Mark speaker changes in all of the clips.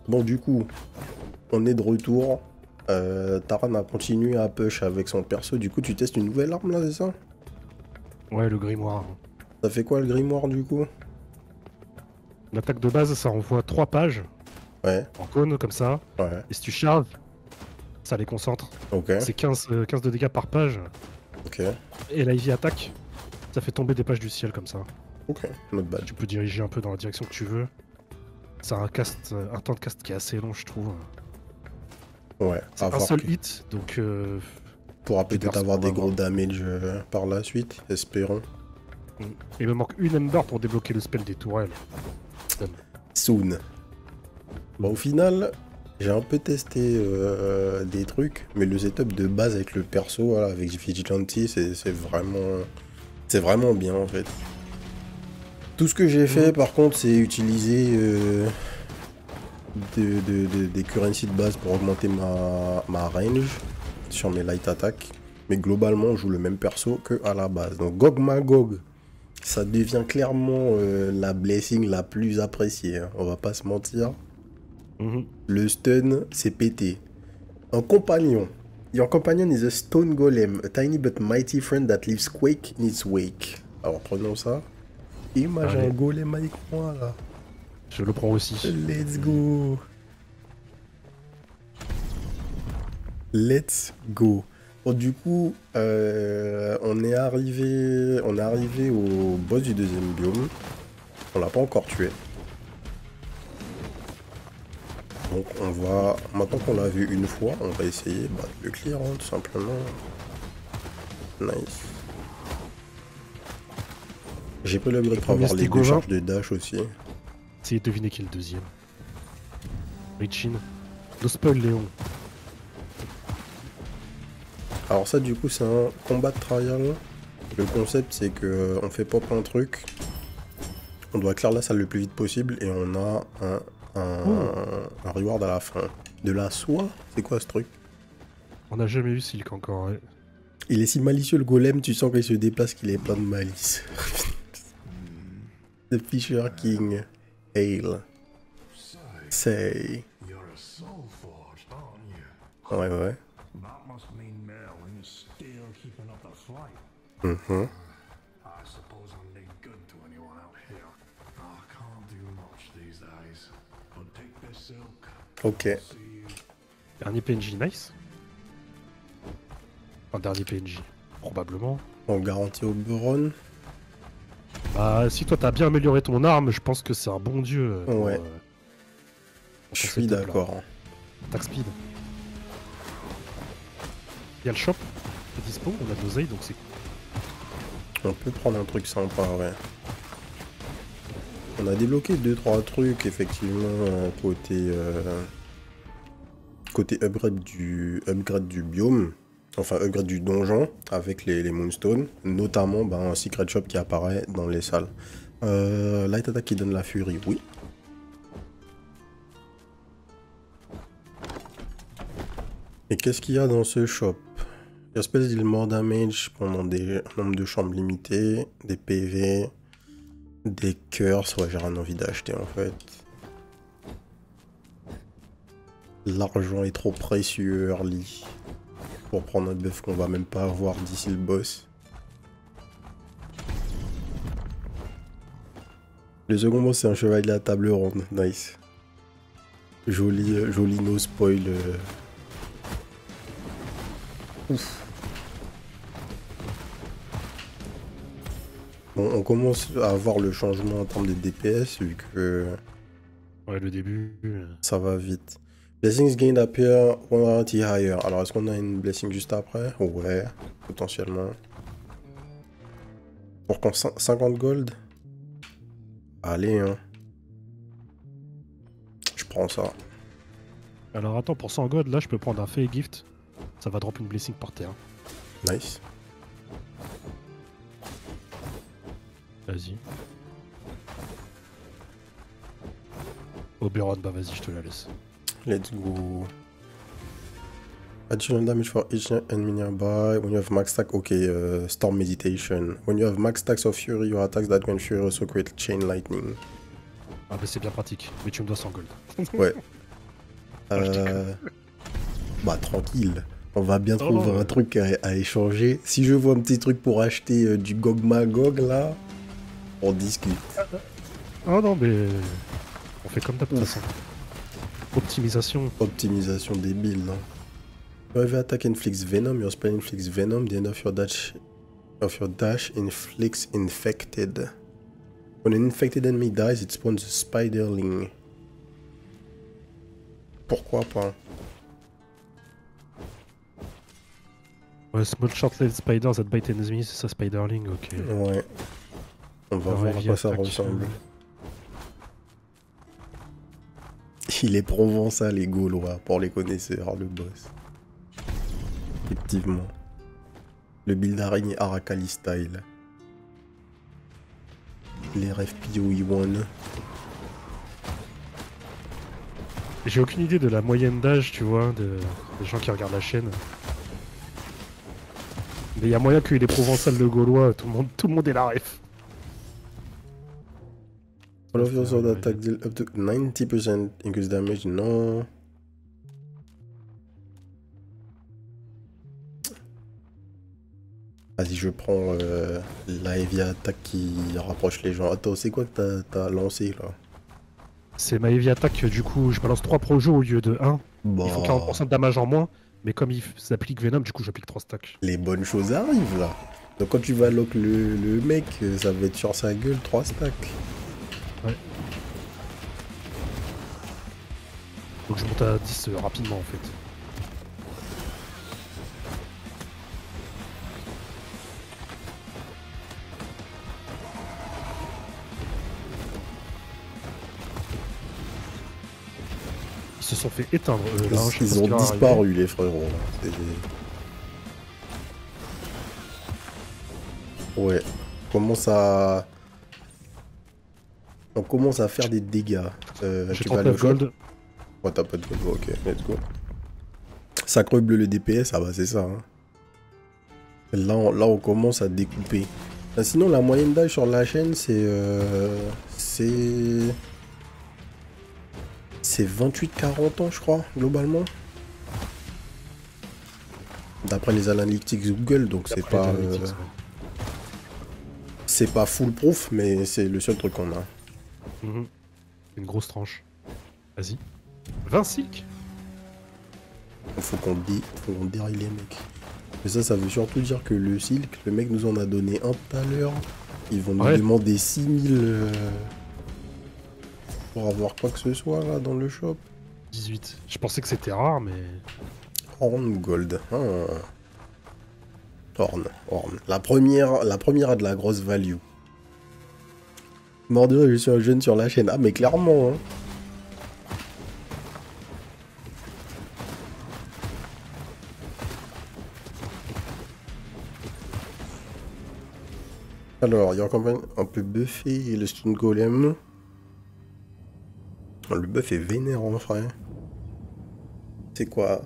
Speaker 1: Bon, du coup, on est de retour. Taran a continué à push avec son perso. Du coup, tu testes une nouvelle arme là, c'est ça?
Speaker 2: Ouais, le grimoire.
Speaker 1: Ça fait quoi le grimoire du coup?
Speaker 2: L'attaque de base, ça envoie 3 pages
Speaker 1: Ouais,
Speaker 2: en cône comme ça.
Speaker 1: ouais,
Speaker 2: Et si tu charges, ça les concentre.
Speaker 1: ok,
Speaker 2: C'est 15 de dégâts par page.
Speaker 1: ok,
Speaker 2: Et la Ivy attaque, ça fait tomber des pages du ciel comme ça.
Speaker 1: ok, not bad.
Speaker 2: Tu peux diriger un peu dans la direction que tu veux. C'est un temps de cast qui est assez long, je trouve.
Speaker 1: Ouais, à
Speaker 2: C'est un
Speaker 1: voir
Speaker 2: seul
Speaker 1: que.
Speaker 2: hit, donc
Speaker 1: Pourra
Speaker 2: tu
Speaker 1: peut-être
Speaker 2: perds
Speaker 1: avoir
Speaker 2: pas
Speaker 1: des gros
Speaker 2: vraiment.
Speaker 1: damage par la suite, espérons.
Speaker 2: Mm. Il me manque une Ember pour débloquer le spell des tourelles. Donne.
Speaker 1: Soon. Bon, au final, j'ai un peu testé des trucs, mais le setup de base avec le perso, voilà, avec Vigilante, c'est vraiment bien en fait. Tout ce que j'ai fait,
Speaker 2: Mm.
Speaker 1: par contre, c'est utiliser des currency de base pour augmenter ma range sur mes light attack. Mais globalement, on joue le même perso que à la base. Donc Gog Magog, ça devient clairement la blessing la plus appréciée, hein, on va pas se mentir.
Speaker 2: Mhm.
Speaker 1: Le stun, c'est pété. Un compagnon. Your companion is a stone golem, a tiny but mighty friend that leaves quake in its wake. Alors prenons ça. Et moi j'ai un
Speaker 2: Allez,
Speaker 1: golem avec moi là.
Speaker 2: je le prends aussi.
Speaker 1: Let's go. Let's go. Bon, du coup, on est arrivé au boss du deuxième biome. On l'a pas encore tué. Donc on va, maintenant qu'on l'a vu une fois, on va essayer de le clear, hein, tout simplement. Nice. J'ai pris l'upgrade
Speaker 2: Le
Speaker 1: pour
Speaker 2: premier
Speaker 1: avoir les
Speaker 2: c'était
Speaker 1: deux
Speaker 2: Gauvin.
Speaker 1: charges de dash aussi.
Speaker 2: Essayez de deviner qui est le deuxième. Richin. No spoil Léon.
Speaker 1: Alors ça du coup c'est un combat de trial. Le concept c'est que on fait pop un truc. On doit clear la salle le plus vite possible et on a
Speaker 2: Oh,
Speaker 1: un reward à la fin. De la soie? C'est quoi ce truc?
Speaker 2: on n'a jamais eu Silk encore. Ouais.
Speaker 1: Il est si malicieux le golem, tu sens qu'il se déplace, qu'il est plein de malice. The Fisher King. Hail. Say.
Speaker 3: You're a soul forged, aren't you?
Speaker 1: Ouais, ouais.
Speaker 3: That must mean Merlin's still keeping up the fight.
Speaker 1: Mhm.
Speaker 3: I suppose I'm no good to anyone out here. I can't do much these days. But take this silk.
Speaker 1: Ok.
Speaker 3: See you.
Speaker 2: Dernier PNJ, nice. Enfin, dernier PNJ. Probablement.
Speaker 1: On garantit Oberon.
Speaker 2: Bah, si toi t'as bien amélioré ton arme, je pense que c'est un bon dieu
Speaker 1: Ouais.
Speaker 2: pour
Speaker 1: Je
Speaker 2: ton
Speaker 1: suis
Speaker 2: setup, là.
Speaker 1: d'accord.
Speaker 2: Attack speed. Il y a le shop qui est dispo, on a de l'oseille donc c'est.
Speaker 1: On peut prendre un truc sympa, ouais. On a débloqué 2-3 trucs, effectivement, côté upgrade du biome. Enfin, upgrade du donjon, avec les Moonstones. Notamment, un secret shop qui apparaît dans les salles. Light attack qui donne la furie, oui. Et qu'est-ce qu'il y a dans ce shop? Espèce deal more damage pendant un nombre de chambres limité, des PV, des curses, ouais j'ai rien envie d'acheter en fait. L'argent est trop précieux early pour prendre un buff qu'on va même pas avoir d'ici le boss. Le second boss c'est un chevalier à table ronde, nice. Joli no spoil. Ouf. Bon, on commence à avoir le changement en termes de DPS vu que
Speaker 2: Ouais, le début.
Speaker 1: ça va vite. Blessings gained appear 1 higher. Alors est-ce qu'on a une blessing juste après? Ouais, potentiellement. Pour qu'on 50 gold? Allez, hein. Je prends ça.
Speaker 2: Alors attends, pour 100 god, là je peux prendre un Fey Gift. Ça va drop une blessing par terre.
Speaker 1: Nice.
Speaker 2: Vas-y. Oberon, bah vas-y, je te la laisse.
Speaker 1: Let's go. Additional damage for each enemy nearby. When you have max stack, okay, Storm Meditation. When you have max stacks of Fury, your attacks that grant Fury also create Chain Lightning.
Speaker 2: Ah bah c'est bien pratique, mais tu me dois 100 gold.
Speaker 1: Ouais. Bah tranquille. On va bien
Speaker 2: Oh.
Speaker 1: trouver un truc à échanger. Si je vois un petit truc pour acheter du Gog Magog là, on discute.
Speaker 2: Oh non, mais on fait comme d'hab de toute façon. Optimisation.
Speaker 1: Optimisation débile, non? You have attack inflicts venom, your spell inflicts venom, the end of your dash inflicts infected. When an infected enemy dies, it spawns a spiderling. Pourquoi pas?
Speaker 2: Ouais, small short-lived spiders that bite enemies, c'est ça, spiderling, ok.
Speaker 1: Ouais. On va
Speaker 2: Alors,
Speaker 1: voir à
Speaker 2: heavy
Speaker 1: quoi ça
Speaker 2: attack,
Speaker 1: ressemble. Il est provençal et gaulois, pour les connaisseurs, le boss. Effectivement. Le build araignée Aracali style. Les RFPO-E1.
Speaker 2: J'ai aucune idée de la moyenne d'âge, tu vois, des gens qui regardent la chaîne. Mais il y a moyen qu'il est provençal de Gaulois, tout le monde est la ref.
Speaker 1: All of your sword attack deal up to 90% increase damage, non. Vas-y, je prends la heavy attack qui rapproche les gens. Attends, c'est quoi que t'as lancé là?
Speaker 2: C'est ma heavy attack, du coup, je balance 3 projets au lieu de 1.
Speaker 1: Bah,
Speaker 2: Il faut 40% de damage en moins, mais comme il s'applique Venom, du coup, j'applique 3 stacks.
Speaker 1: les bonnes choses arrivent là. Donc quand tu vas lock le mec, ça va être sur sa gueule 3 stacks.
Speaker 2: Ouais. Donc je monte à 10 rapidement en fait. Ils se sont fait éteindre là, je sais pas
Speaker 1: Ils
Speaker 2: ce
Speaker 1: ont
Speaker 2: qui leur est
Speaker 1: disparu
Speaker 2: arrivé.
Speaker 1: les frérots. Là. Ouais. On commence à faire des dégâts.
Speaker 2: J'ai
Speaker 1: Tu vas
Speaker 2: 39
Speaker 1: le shot.
Speaker 2: gold.
Speaker 1: Ouais, t'as pas de gold, ok, let's go. Sacre bleu le DPS, ah bah c'est ça. Hein. Là, on commence à découper. Sinon, la moyenne d'âge sur la chaîne, c'est 28-40 ans, je crois, globalement. D'après les analytics Google, donc c'est
Speaker 2: Après,
Speaker 1: pas...
Speaker 2: les analytics, ouais.
Speaker 1: c'est pas foolproof, mais c'est le seul truc qu'on a.
Speaker 2: Mhm. Une grosse tranche. Vas-y. 20 silk.
Speaker 1: Faut qu'on déraille les mecs. Mais ça veut surtout dire que le silk, le mec nous en a donné un tout à l'heure. Ils vont nous
Speaker 2: Ouais.
Speaker 1: demander 6000 pour avoir quoi que ce soit là dans le shop.
Speaker 2: 18. Je pensais que c'était rare, mais...
Speaker 1: Horn Gold. Ah. Horn. La première a de la grosse value. Mordieu, je suis un jeune sur la chaîne. Ah mais clairement, hein. Alors, your compagnon, on peut buffer le stun golem. Oh, le buff est vénère en vrai. C'est quoi?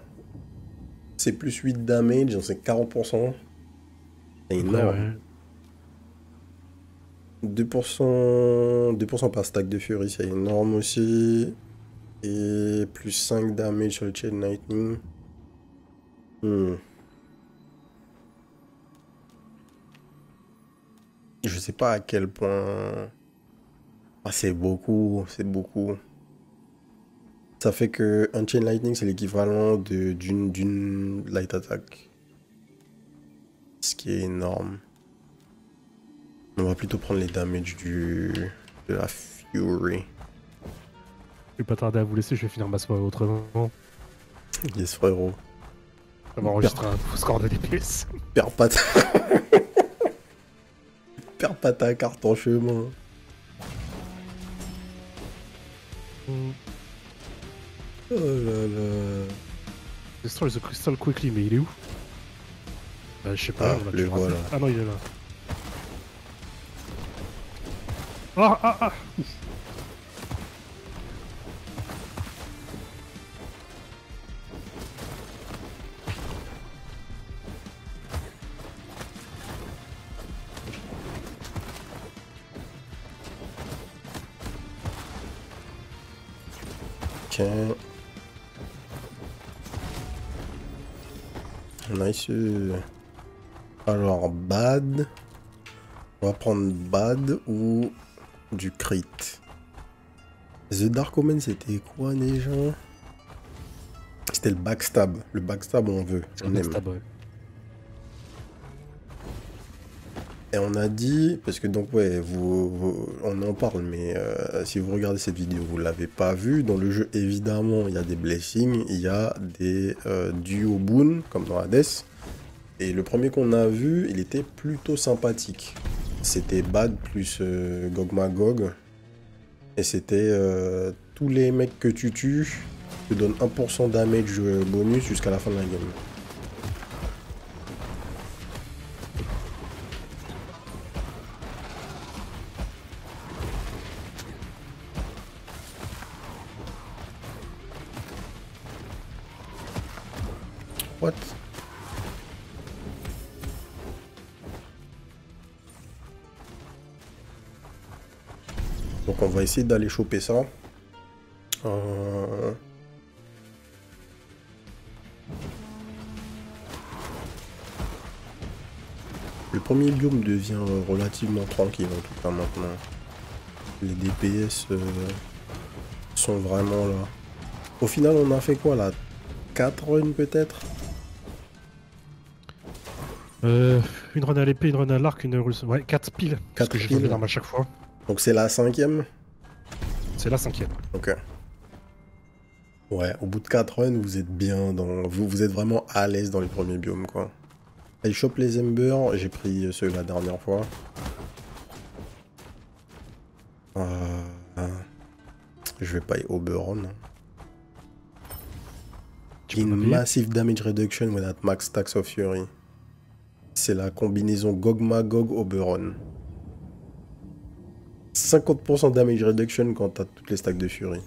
Speaker 1: C'est plus 8 damage, c'est 40%. C'est énorme.
Speaker 2: Ouais.
Speaker 1: 2% par stack de fury, c'est énorme aussi. Et plus 5 damage sur le chain lightning. Je sais pas à quel point... Ah, c'est beaucoup, c'est beaucoup. Ça fait que un chain lightning, c'est l'équivalent d'une light attack. Ce qui est énorme. On va plutôt prendre les damages de la fury.
Speaker 2: Je vais pas tarder à vous laisser, je vais finir ma soirée autrement.
Speaker 1: Yes, frérot.
Speaker 2: Ça va enregistrer un faux score de DPS.
Speaker 1: Perds pas ta... Perds pas ta carte en chemin. Oh là là.
Speaker 2: Destroy the crystal quickly, mais il est où? Bah, je sais pas.
Speaker 1: Ah,
Speaker 2: on a
Speaker 1: le
Speaker 2: toujours raté.
Speaker 1: voilà.
Speaker 2: Ah non, il est là. Ah.
Speaker 1: Ok. Nice. Alors, bad. On va prendre bad ou du crit. The Dark Omen, c'était quoi déjà? C'était le backstab. Le backstab, on veut. On aime.
Speaker 2: Ouais.
Speaker 1: Et on a dit, parce que donc ouais, on en parle, mais si vous regardez cette vidéo, vous l'avez pas vu. Dans le jeu, évidemment, il y a des blessings, il y a des duos boon, comme dans Hades. Et le premier qu'on a vu, il était plutôt sympathique. C'était Bad plus Gog Magog. Et c'était tous les mecs que tu tues te donnent 1% damage bonus jusqu'à la fin de la game. What? Donc on va essayer d'aller choper ça. Le premier biome devient relativement tranquille en tout cas maintenant. Les DPS sont vraiment là. Au final on a fait quoi là? 4 runs peut-être?
Speaker 2: Une run à l'épée, une run à l'arc, une run... Ouais, 4 piles. Parce
Speaker 1: 4
Speaker 2: que j'ai
Speaker 1: piles.
Speaker 2: une arme à chaque fois.
Speaker 1: Donc c'est la 5ème?
Speaker 2: C'est la 5ème.
Speaker 1: Ok. Ouais, au bout de 4 runs, vous êtes bien dans... Vous êtes vraiment à l'aise dans les premiers biomes, quoi. Allez, chope les Embers. J'ai pris ceux la dernière fois. Je vais pas y Oberon. In massive damage reduction when at max stacks of fury. C'est la combinaison Gog Magog Oberon. 50% damage reduction quand t'as toutes les stacks de fury.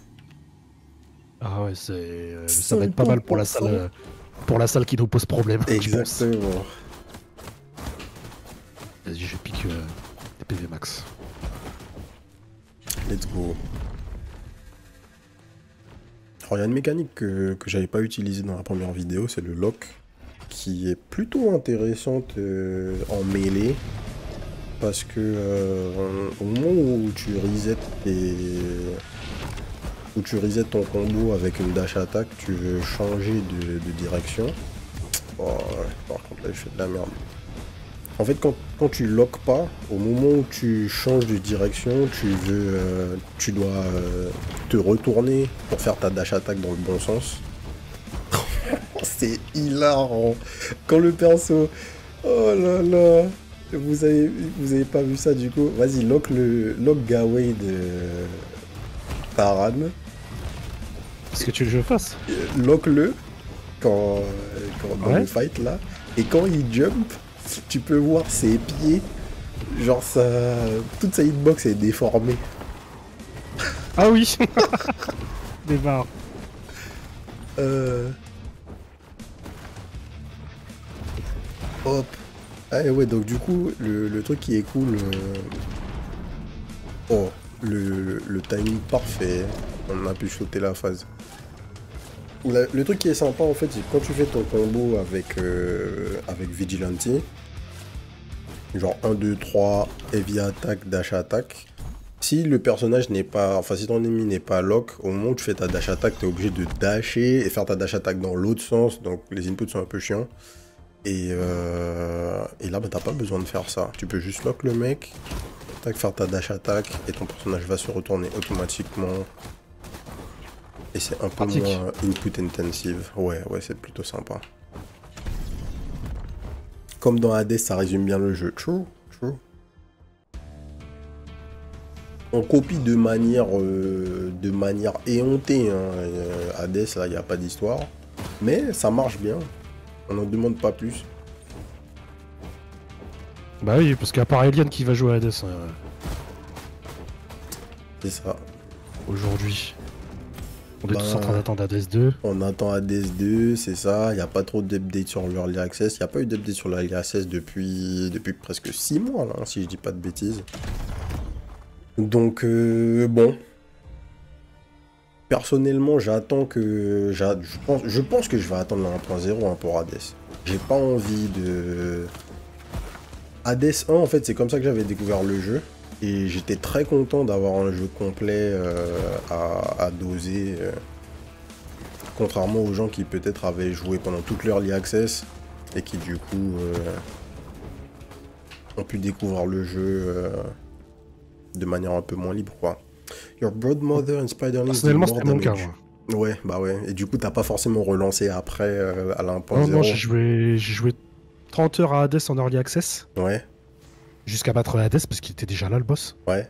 Speaker 2: Ah ouais, ça va être pas mal pour la salle qui nous pose problème.
Speaker 1: Exactement.
Speaker 2: Vas-y, je pique des PV max.
Speaker 1: Let's go. Alors il y a une mécanique que j'avais pas utilisée dans la première vidéo, c'est le lock, qui est plutôt intéressante en mêlée. Parce que au moment où tu resets ton combo avec une dash attack, tu veux changer de direction. Oh, par contre là je fais de la merde. En fait quand tu lock pas, au moment où tu changes de direction, tu dois te retourner pour faire ta dash attack dans le bon sens. C'est hilarant. Quand le perso... Oh là là. Vous avez pas vu ça du coup? Vas-y, lock Gaway de Taran.
Speaker 2: Est-ce que tu veux que je le fasse?
Speaker 1: Lock-le dans le fight là. Et quand il jump, tu peux voir ses pieds. Genre toute sa hitbox est déformée.
Speaker 2: Ah oui. Démarre.
Speaker 1: Hop. Ah ouais, donc du coup, le truc qui est cool... Oh, le timing parfait. On a pu sauter la phase. Le truc qui est sympa en fait, c'est quand tu fais ton combo avec Vigilante, genre 1, 2, 3, heavy attack, dash attack, si le personnage n'est pas... Enfin, si ton ennemi n'est pas lock, au moment où tu fais ta dash attack, tu es obligé de dasher et faire ta dash attack dans l'autre sens, donc les inputs sont un peu chiants. Et là, bah, t'as pas besoin de faire ça. Tu peux juste lock le mec, faire ta dash attack, et ton personnage va se retourner automatiquement. Et c'est un peu moins input intensive. Ouais, c'est plutôt sympa. Comme dans Hades, ça résume bien le jeu. True. On copie de manière éhontée. Hein. Hades, là, il n'y a pas d'histoire. Mais ça marche bien. On n'en demande pas plus.
Speaker 2: Bah oui, parce qu'à part Alien qui va jouer à Hades
Speaker 1: c'est ça.
Speaker 2: Aujourd'hui. On est tous en train d'attendre Hades 2.
Speaker 1: On attend Hades 2, c'est ça. Il n'y a pas trop d'updates sur l'Early Access. Il n'y a pas eu d'update sur l'Early Access depuis presque 6 mois, là, si je dis pas de bêtises. Donc, bon. Personnellement, j'attends que... Je pense que je vais attendre la 1.0 hein, pour Hades. J'ai pas envie de... Hades 1, en fait, c'est comme ça que j'avais découvert le jeu. Et j'étais très content d'avoir un jeu complet à doser. Contrairement aux gens qui peut-être avaient joué pendant toute leur early access et qui du coup ont pu découvrir le jeu de manière un peu moins libre, quoi. Your Broadmother and Spiderling did
Speaker 2: Personnellement,
Speaker 1: more
Speaker 2: c'était mon cas,
Speaker 1: damage.
Speaker 2: moi.
Speaker 1: Ouais, bah ouais. Et du coup, t'as pas forcément relancé après à la
Speaker 2: Non, non,
Speaker 1: 1.0.
Speaker 2: j'ai joué 30 heures à Hades en Early Access,
Speaker 1: Ouais,
Speaker 2: jusqu'à battre Hades, parce qu'il était déjà là, le boss.
Speaker 1: ouais.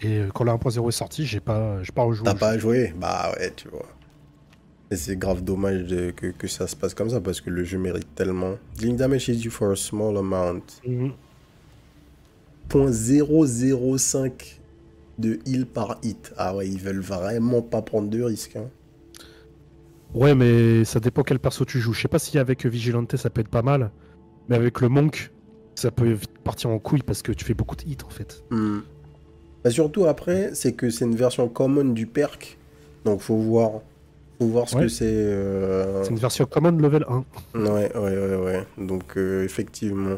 Speaker 2: Et quand la 1.0 est sortie, j'ai pas rejoué
Speaker 1: T'as
Speaker 2: au jeu.
Speaker 1: pas joué? Bah ouais, tu vois. Et c'est grave dommage que ça se passe comme ça parce que le jeu mérite tellement. Dealing damage is you for a small amount.
Speaker 2: Mhm.
Speaker 1: 0.005 de heal par hit. Ah ouais, ils veulent vraiment pas prendre de risques. Hein.
Speaker 2: Ouais, mais ça dépend quel perso tu joues. Je sais pas si avec Vigilante ça peut être pas mal, mais avec le Monk, ça peut vite partir en couille parce que tu fais beaucoup de hits en fait.
Speaker 1: Hmm. Bah, surtout après, c'est que c'est une version common du perk. Donc faut voir ce
Speaker 2: Ouais.
Speaker 1: que c'est.
Speaker 2: C'est une version common level 1.
Speaker 1: Ouais. Donc effectivement.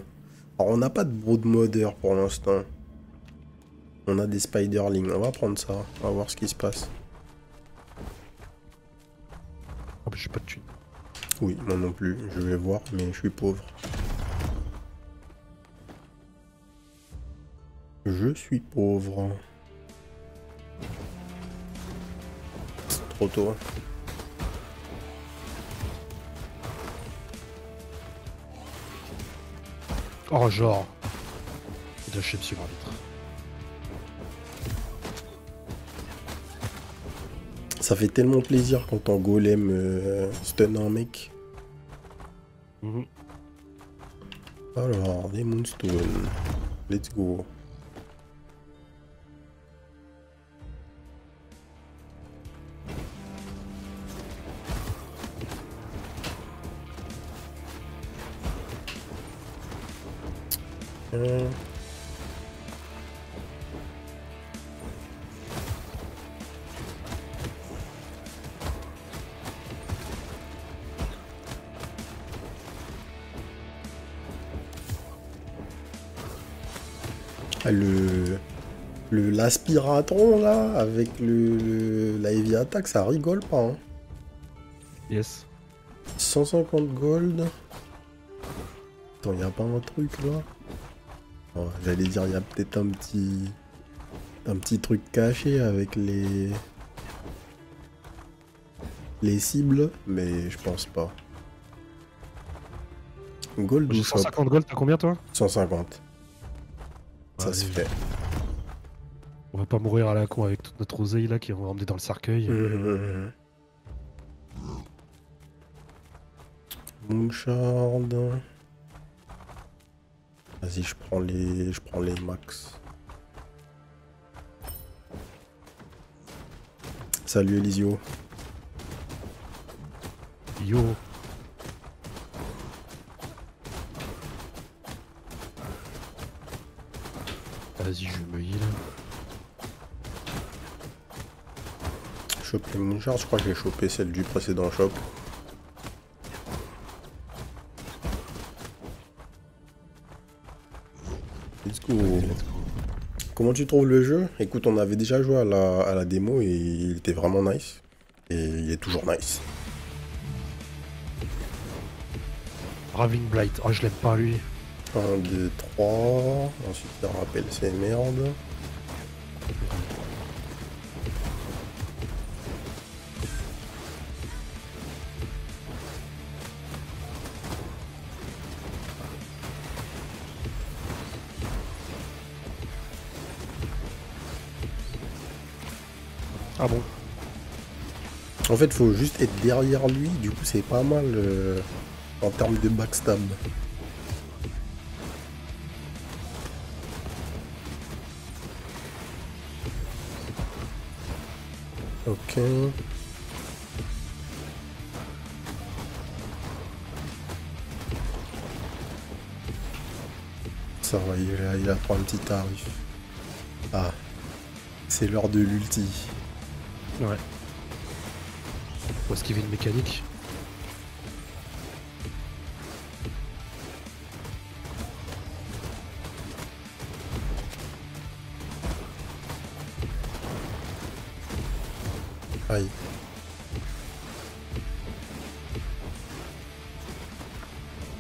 Speaker 1: Alors on n'a pas de Broodmother pour l'instant. On a des Spiderlings. On va prendre ça. On va voir ce qui se passe.
Speaker 2: Oh, bah, j'ai pas de thunes.
Speaker 1: Oui, moi non plus. Je vais voir, mais je suis pauvre. Je suis pauvre. Trop tôt.
Speaker 2: Oh, genre. J'ai lâché dessus l'arbitre.
Speaker 1: Ça fait tellement plaisir quand ton golem stun un mec.
Speaker 2: Mhm.
Speaker 1: Alors, des Moonstone. Let's go. Ah, l'aspiraton là, avec la heavy attack, ça rigole pas. Hein.
Speaker 2: Yes.
Speaker 1: 150 gold. Attends, y a pas un truc là? Oh, j'allais dire, y a peut-être un petit truc caché avec les cibles, mais je pense pas. Gold
Speaker 2: J'ai
Speaker 1: ou shop?
Speaker 2: 150 gold, t'as combien toi?
Speaker 1: 150. Ça
Speaker 2: Ouais,
Speaker 1: se fait.
Speaker 2: On va pas mourir à la con avec toute notre oseille là qui est emmenée dans le cercueil.
Speaker 1: Moonshard. Vas-y, je prends les max. Salut Elisio.
Speaker 2: Yo. Vas-y, je me heal.
Speaker 1: Chope les Moonshards, je crois que j'ai chopé celle du précédent shop. Let's go. Comment tu trouves le jeu? Écoute, on avait déjà joué à la démo et il était vraiment nice. Et il est toujours nice.
Speaker 2: Raving Blight. Oh, je l'aime pas lui.
Speaker 1: 1, 2, 3. Ensuite, il rappelle ces merdes.
Speaker 2: Ah bon?
Speaker 1: En fait, faut juste être derrière lui. Du coup, c'est pas mal en termes de backstab. Ok. Ça va, il a pris un petit tarif. Ah, c'est l'heure de l'ulti.
Speaker 2: Ouais. Faut esquiver une mécanique.
Speaker 1: Aïe.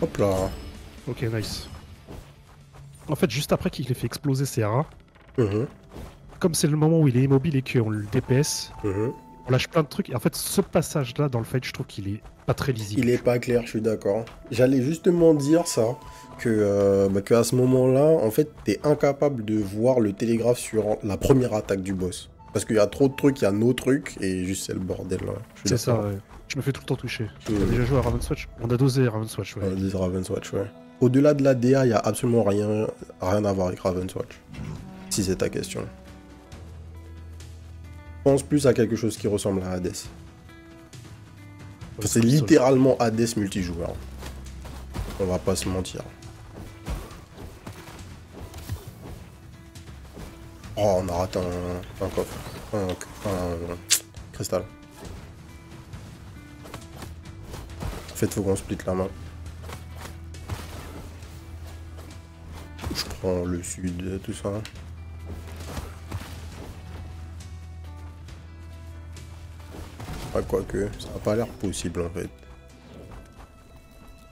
Speaker 1: Hop là.
Speaker 2: Ok, nice. En fait, juste après qu'il ait fait exploser ses rats,
Speaker 1: Mhm,
Speaker 2: comme c'est le moment où il est immobile et qu'on le DPS,
Speaker 1: mhm.
Speaker 2: on lâche plein de trucs. Et en fait, ce passage-là dans le fight, je trouve qu'il est pas très lisible.
Speaker 1: Il est pas clair, je suis d'accord. J'allais justement dire ça, que à ce moment-là, en fait, t'es incapable de voir le télégraphe sur la première attaque du boss. Parce qu'il y a trop de trucs, il y a nos trucs, et juste c'est le bordel là. Je suis
Speaker 2: C'est ça,
Speaker 1: d'accord.
Speaker 2: ouais. Je me fais tout le temps toucher.
Speaker 1: Mhm.
Speaker 2: On a déjà joué à Ravenswatch. On a dosé Ravenswatch, ouais.
Speaker 1: Des Ravenswatch, ouais. Au-delà de la DA, il y a absolument rien à voir avec Ravenswatch. Si c'est ta question. Je pense plus à quelque chose qui ressemble à Hades.
Speaker 2: Ouais,
Speaker 1: C'est littéralement Hades multijoueur. On va pas se mentir. Oh, on a raté un coffre. Un cristal. En fait, faut qu'on split la main. Je prends le sud, tout ça. Ah, quoique, ça n'a pas l'air possible en fait.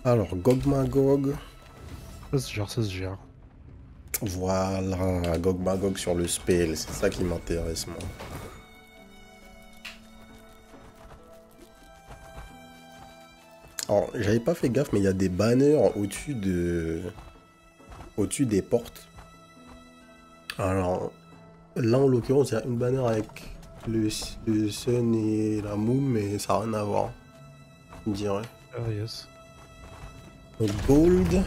Speaker 1: Alors, Gog Magog.
Speaker 2: Ça se gère, ça se gère.
Speaker 1: Voilà, Gog Magog sur le spell, c'est ça qui m'intéresse moi. Alors, j'avais pas fait gaffe, mais il y a des banners au-dessus des portes. Alors, là en l'occurrence, il y a une banner avec le sun et la moon, mais ça n'a rien à voir, je dirais.
Speaker 2: Ah, yes.
Speaker 1: Donc, gold.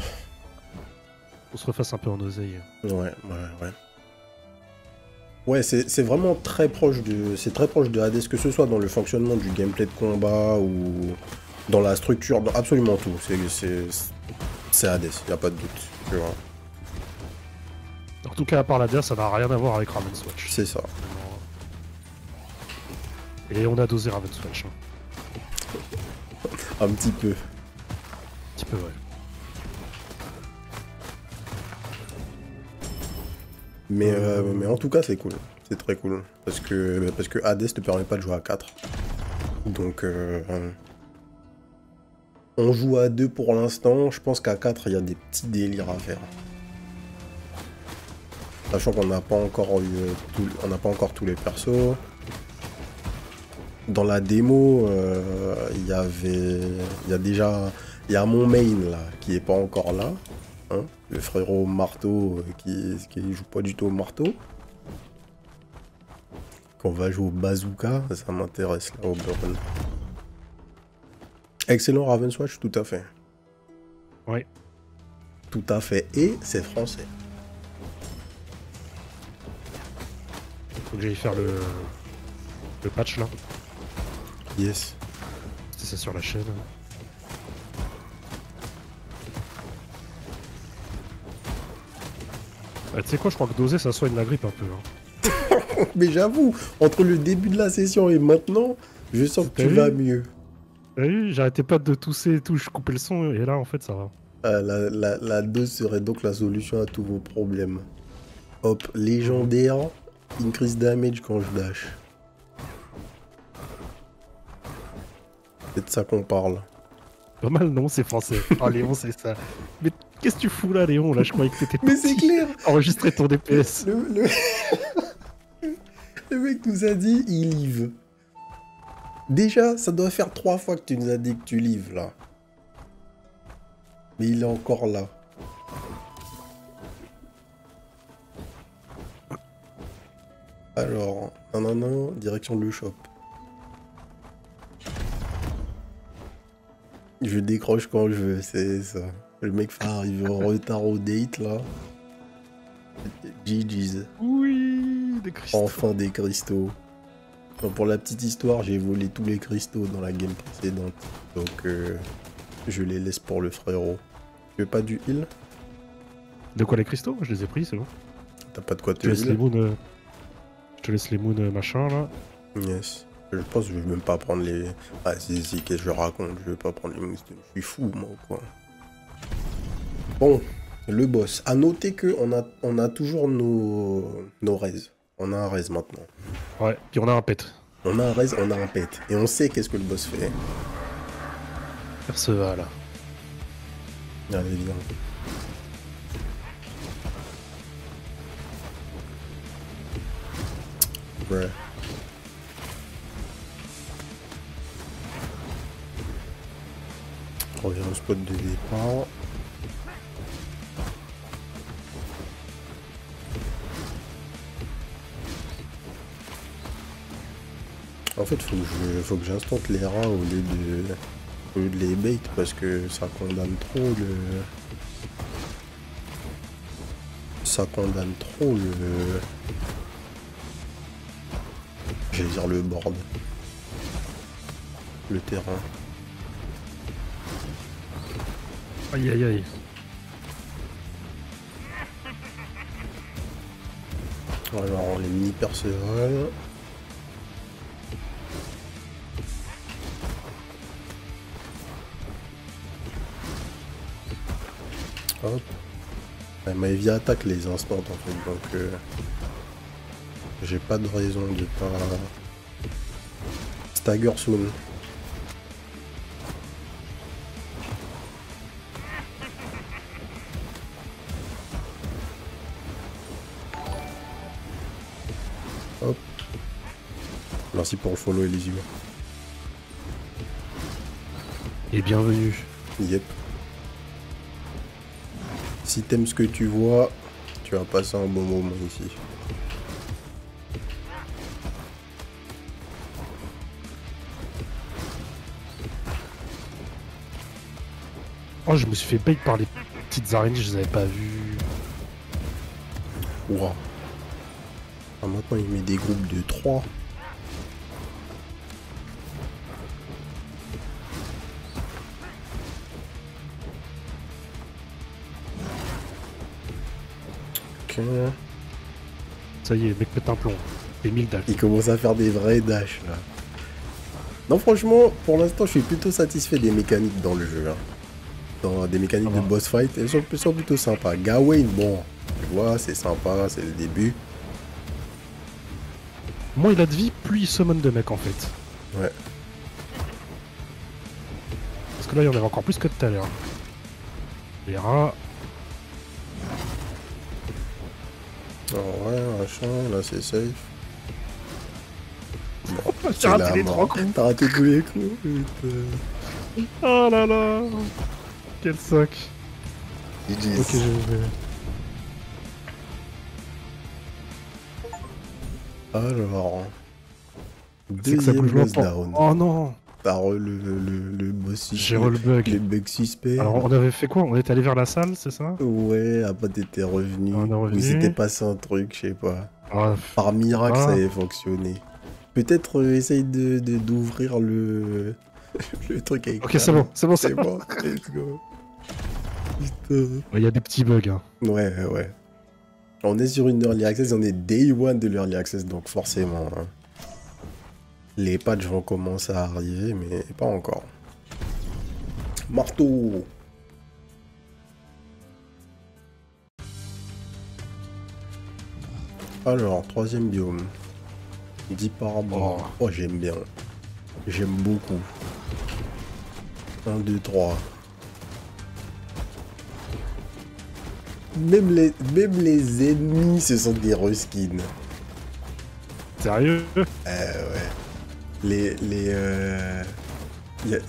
Speaker 2: On se refasse un peu en oseille.
Speaker 1: Ouais. Ouais, c'est vraiment très proche c'est très proche de Hades, que ce soit dans le fonctionnement du gameplay de combat ou dans la structure, dans absolument tout. C'est Hades, y a pas de doute, tu vois.
Speaker 2: En tout cas, à part la DA, ça n'a rien à voir avec Ravenswatch.
Speaker 1: C'est ça.
Speaker 2: Et on a dosé Ravenswatch. Hein.
Speaker 1: Un petit peu.
Speaker 2: Un petit peu, ouais.
Speaker 1: Mais en tout cas, c'est cool. C'est très cool. Parce que Hades ne permet pas de jouer à 4. Donc, on joue à 2 pour l'instant. Je pense qu'à 4, il y a des petits délires à faire. Sachant qu'on n'a pas encore on n'a pas encore tous les persos. Dans la démo, il y a mon main là, qui est pas encore là. Hein, le frérot marteau qui joue pas du tout au marteau. Qu'on va jouer au bazooka, ça m'intéresse là au burn. Excellent Ravenswatch, tout à fait.
Speaker 2: Ouais.
Speaker 1: Tout à fait, et c'est français.
Speaker 2: Faut que j'aille faire le patch là.
Speaker 1: Yes.
Speaker 2: C'est ça sur la chaîne. Bah, tu sais quoi, je crois que doser ça soigne la grippe un peu. Hein.
Speaker 1: Mais j'avoue, entre le début de la session et maintenant, je sens que tu vas mieux.
Speaker 2: T'as vu, j'arrêtais pas de tousser et tout, je coupais le son et là en fait ça va.
Speaker 1: La dose serait donc la solution à tous vos problèmes. Hop, légendaire, increase damage quand je dash. C'est de ça qu'on parle.
Speaker 2: Pas mal non, c'est français. Ah Léon, c'est ça. Mais qu'est-ce que tu fous là Léon? Là je croyais que t'étais
Speaker 1: Mais c'est clair.
Speaker 2: enregistrer ton DPS.
Speaker 1: Le mec nous a dit il live. Déjà, ça doit faire 3 fois que tu nous as dit que tu lives là. Mais il est encore là. Alors, non, direction le shop. Je décroche quand je veux, c'est ça. Le mec va arriver en retard au date là. GG's.
Speaker 2: Oui, des cristaux.
Speaker 1: Enfin des cristaux. Bon, pour la petite histoire, j'ai volé tous les cristaux dans la game précédente. Donc je les laisse pour le frérot. Tu veux pas du heal?
Speaker 2: De quoi les cristaux? Je les ai pris, c'est bon.
Speaker 1: T'as pas de quoi
Speaker 2: Je
Speaker 1: te
Speaker 2: te laisse les
Speaker 1: heal?
Speaker 2: moons. Je te laisse les moons machin là.
Speaker 1: Yes. Je pense que je vais même pas prendre les... Ah si, qu'est-ce que je raconte? Je vais pas prendre les moonstones. Je suis fou moi ou quoi? Bon, le boss. À noter que on a toujours nos raises. On a un raise maintenant.
Speaker 2: Ouais, puis on a un pet.
Speaker 1: On a un raise, on a un pet. Et on sait qu'est-ce que le boss fait.
Speaker 2: Perceval.
Speaker 1: Allez, viens. Ouais. On revient au spot de départ. En fait, faut que j'instante les rats au lieu de les bait parce que ça condamne trop le. Ça condamne trop le. J'allais dire le board. Le terrain.
Speaker 2: Aïe aïe aïe.
Speaker 1: Alors, on les mini Perceval. Hop. Ouais, ma Evie attaque les instants en fait, donc j'ai pas de raison de pas stagger soon. Hop. Merci pour le follow et les yeux.
Speaker 2: Et bienvenue.
Speaker 1: Yep. Si t'aimes ce que tu vois, tu vas passer un bon moment ici.
Speaker 2: Oh, je me suis fait bait par les petites araignées, je les avais pas vues.
Speaker 1: Ouah. Ah, maintenant il met des groupes de 3. Ok.
Speaker 2: Ça y est, le mec pète un plomb. Et 1000 dash.
Speaker 1: Il commence à faire des vrais dashs là. Non franchement, pour l'instant je suis plutôt satisfait des mécaniques dans le jeu. Hein. Dans des mécaniques de boss fight, elles sont plutôt sympas. Gawain, bon, tu vois, c'est sympa, c'est le début.
Speaker 2: Moins il a de vie, plus il summon de mecs en fait.
Speaker 1: Ouais.
Speaker 2: Parce que là il y en avait encore plus que tout à l'heure. Les rats.
Speaker 1: Alors ouais, machin, là c'est safe. Bon,
Speaker 2: J'ai
Speaker 1: c'est
Speaker 2: raté
Speaker 1: la
Speaker 2: les
Speaker 1: mort.
Speaker 2: 3 coups.
Speaker 1: T'as raté tous les coups, putain.
Speaker 2: Oh là là. Quel sac.
Speaker 1: GG's.
Speaker 2: Ok, je vais.
Speaker 1: Alors...
Speaker 2: C'est que ça bouge
Speaker 1: Deuxième boss
Speaker 2: longtemps.
Speaker 1: down.
Speaker 2: Oh non.
Speaker 1: T'as le boss suspect.
Speaker 2: J'ai re le bug.
Speaker 1: Les bugs suspects.
Speaker 2: Alors on avait fait quoi? On était allé vers la salle, c'est ça?
Speaker 1: Ouais, après t'étais revenu.
Speaker 2: On est revenu.
Speaker 1: Ou il s'était passé un truc, je sais pas.
Speaker 2: Ah,
Speaker 1: Par miracle,
Speaker 2: Ah.
Speaker 1: ça avait fonctionné. Peut-être essaye d'ouvrir le... le truc avec
Speaker 2: ok, c'est bon, c'est bon,
Speaker 1: C'est bon, let's go. Putain.
Speaker 2: Il y a des petits bugs. Hein.
Speaker 1: Ouais, ouais. On est sur une early access, on est day one de l'early access, donc forcément. Hein. Les patchs vont commencer à arriver, mais pas encore. Marteau. Alors, troisième biome. 10 par bras. Oh, j'aime bien. J'aime beaucoup. 1, 2, 3. Même les ennemis, ce sont des reskins.
Speaker 2: Sérieux?
Speaker 1: Ouais.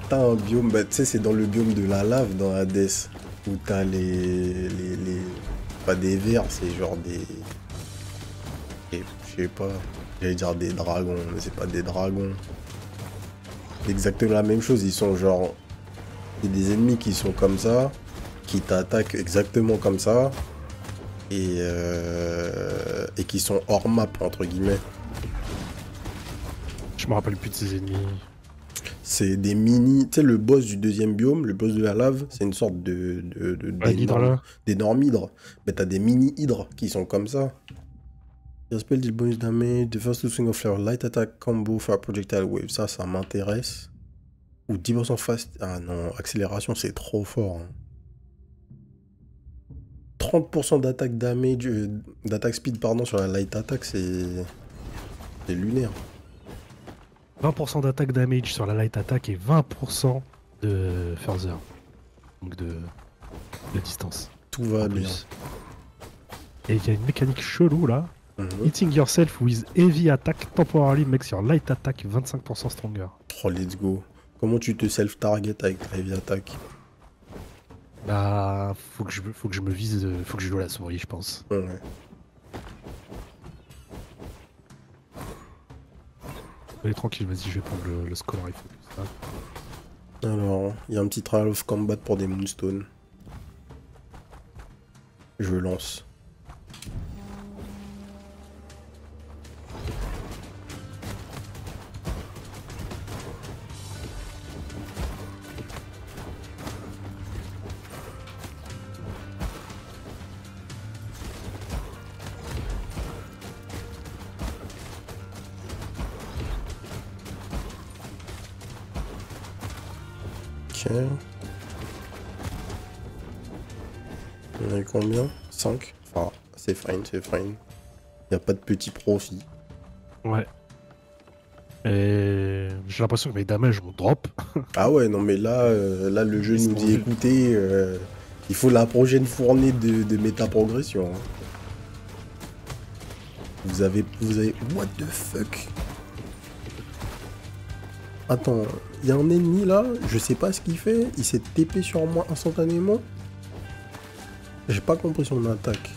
Speaker 1: T'as un biome, bah, tu sais, c'est dans le biome de la lave dans Hades. Où t'as pas des vers, c'est genre des... Je sais pas. J'allais dire des dragons, mais c'est pas des dragons. C'est exactement la même chose, ils sont genre... C'est des ennemis qui sont comme ça, qui t'attaquent exactement comme ça, et qui sont hors map, entre guillemets.
Speaker 2: Je me rappelle plus de ces ennemis.
Speaker 1: C'est des mini... Tu sais, le boss du deuxième biome, le boss de la lave, c'est une sorte
Speaker 2: l'hydre là.
Speaker 1: d'énorme hydre. Mais t'as des mini hydres qui sont comme ça. Your spell deal bonus damage, the first swing of your light attack combo for a projectile wave. Ça m'intéresse. Ou 10% fast... Ah non, accélération, c'est trop fort. Hein. 30% d'attaque damage... d'attaque speed, pardon, sur la light attack, c'est lunaire.
Speaker 2: 20% d'attaque damage sur la light attack et 20% de further. Donc de distance.
Speaker 1: Tout va
Speaker 2: En
Speaker 1: bien.
Speaker 2: plus. Et il y a une mécanique chelou là.
Speaker 1: Mhm.
Speaker 2: Hitting yourself with heavy attack temporarily makes your light attack 25% stronger.
Speaker 1: Oh, let's go. Comment tu te self-target avec ta heavy attack?
Speaker 2: Bah, faut que je me vise, faut que je joue à la souris, je pense.
Speaker 1: Ouais.
Speaker 2: Allez, tranquille, vas-y, je vais prendre le Scholar Focus. Là.
Speaker 1: Alors, il y a un petit trial of combat pour des moonstones. Je lance. Ok. On a eu combien? 5. Enfin, c'est fine, c'est fine. Y a pas de petit profit.
Speaker 2: Ouais. Et j'ai l'impression que mes damages vont drop.
Speaker 1: Ah ouais, non mais là le jeu
Speaker 2: Ils
Speaker 1: nous
Speaker 2: sont
Speaker 1: dit
Speaker 2: vus.
Speaker 1: écoutez, il faut la prochaine fournée de méta-progression. Hein. Vous avez... What the fuck? Attends, il y a un ennemi là, je sais pas ce qu'il fait, il s'est TP sur moi instantanément. J'ai pas compris son attaque.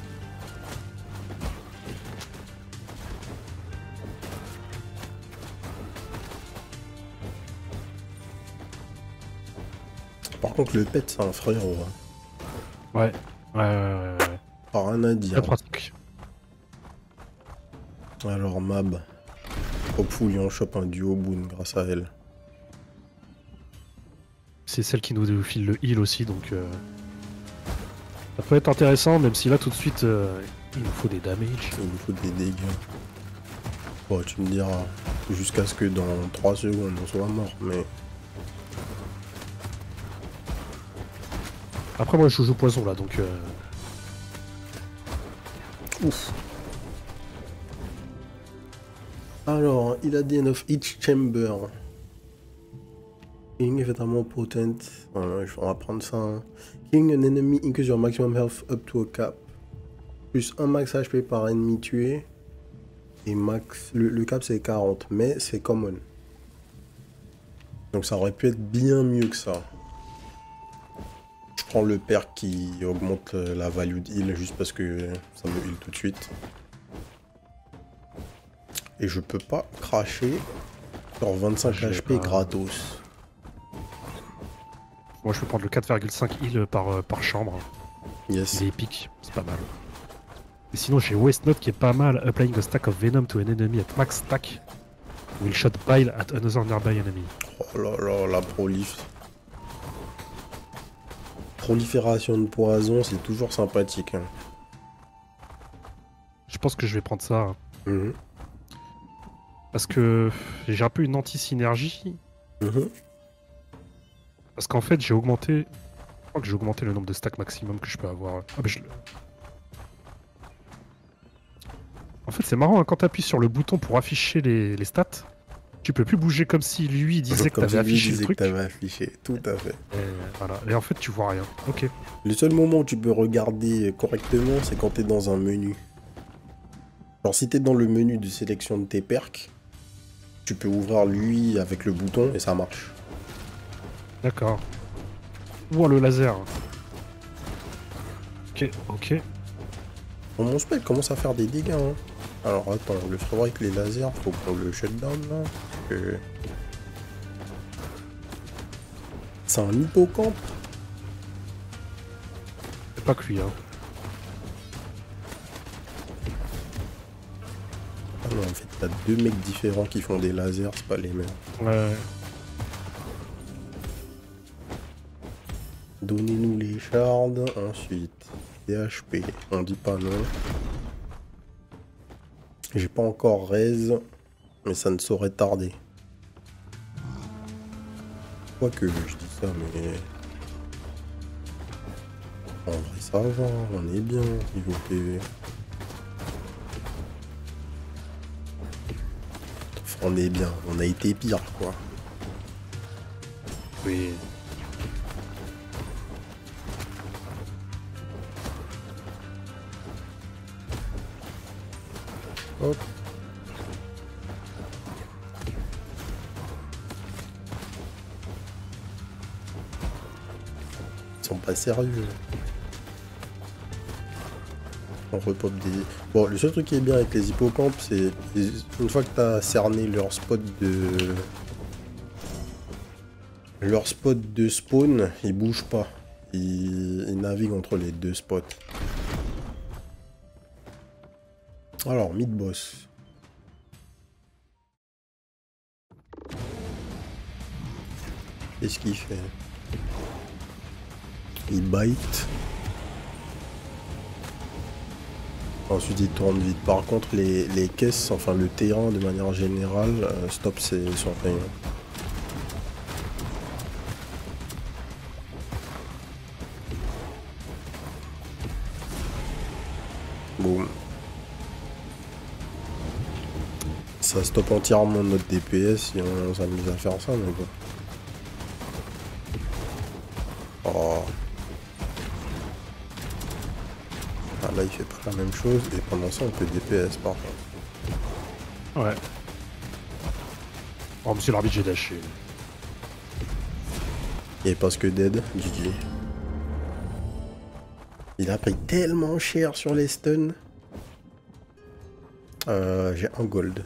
Speaker 1: Par contre le pet c'est un frérot. Hein.
Speaker 2: Ouais. Ouais.
Speaker 1: Pas rien à
Speaker 2: Très
Speaker 1: dire.
Speaker 2: pratique.
Speaker 1: Alors Mab. Hopefully on chope un duo boon grâce à elle.
Speaker 2: C'est celle qui nous file le heal aussi, donc ça peut être intéressant, même si là tout de suite il nous faut des damages.
Speaker 1: Il nous faut des dégâts. Bon, tu me diras, jusqu'à ce que dans 3 secondes on soit mort, mais...
Speaker 2: Après moi je joue poison là, donc
Speaker 1: Ouf. Alors, il a dit of each chamber. King évidemment potent. Voilà, on va prendre ça. Hein. King, an enemy increase your maximum health up to a cap. Plus 1 max HP par ennemi tué. Et max. Le cap c'est 40, mais c'est common. Donc ça aurait pu être bien mieux que ça. Je prends le perk qui augmente la value de heal juste parce que ça me heal tout de suite. Et je peux pas cracher sur 25 HP gratos.
Speaker 2: moi je peux prendre le 4,5 heal par chambre.
Speaker 1: Yes.
Speaker 2: Il est épique, c'est pas mal. Et sinon j'ai Waste Note qui est pas mal. Applying a stack of venom to an enemy at max stack will shot bile at another nearby enemy.
Speaker 1: Oh là là, la prolifération de poison, c'est toujours sympathique. Hein.
Speaker 2: Je pense que je vais prendre ça. Hein.
Speaker 1: Mhm.
Speaker 2: Parce que j'ai un peu une anti-synergie.
Speaker 1: Mhm.
Speaker 2: Parce qu'en fait j'ai augmenté. Je crois que j'ai augmenté le nombre de stacks maximum que je peux avoir. Ah, bah, En fait c'est marrant, hein, quand tu appuies sur le bouton pour afficher les stats, tu peux plus bouger comme si lui disait que
Speaker 1: Comme
Speaker 2: t'avais
Speaker 1: si lui
Speaker 2: affiché le
Speaker 1: disait
Speaker 2: truc.
Speaker 1: que t'avais affiché, tout à fait.
Speaker 2: Et, voilà. Et en fait tu vois rien. Ok.
Speaker 1: Le seul moment où tu peux regarder correctement, c'est quand t'es dans un menu. Genre si t'es dans le menu de sélection de tes perks, tu peux ouvrir lui avec le bouton et ça marche.
Speaker 2: D'accord. Ouah le laser. Ok.
Speaker 1: Bon, mon spell commence à faire des dégâts. Hein. Alors attends, le frérot avec les lasers, faut qu'on le shutdown là. Parce que... C'est un hippocampe.
Speaker 2: C'est pas que lui, hein.
Speaker 1: Ah non, en fait, t'as 2 mecs différents qui font des lasers, c'est pas les mêmes.
Speaker 2: Ouais.
Speaker 1: Donnez-nous les shards, ensuite DHP, on dit pas non. J'ai pas encore raise, mais ça ne saurait tarder. Quoique, je dis ça, mais... En vrai, ça va, on est bien, niveau PV. On est bien, on a été pire quoi.
Speaker 2: Oui.
Speaker 1: Hop. Ils sont pas sérieux. On repop des... Bon, le seul truc qui est bien avec les hippocampes, c'est une fois que t'as cerné leur spot de... Leur spot de spawn, ils bougent pas. Ils naviguent entre les deux spots. Alors, mid-boss. Qu'est-ce qu'il fait? Il bite. Ensuite, il tourne vite. Par contre, les caisses, enfin le terrain de manière générale, stop, c'est son rayon. Boum. Ça stoppe entièrement notre DPS si on s'amuse à faire ça, mais bon. Oh. Ah, là, il fait pas la même chose, et pendant ça, on peut DPS par contre.
Speaker 2: Ouais. Oh, monsieur l'arbitre, j'ai lâché.
Speaker 1: Et parce que dead, GG. Il a pris tellement cher sur les stuns. J'ai un gold.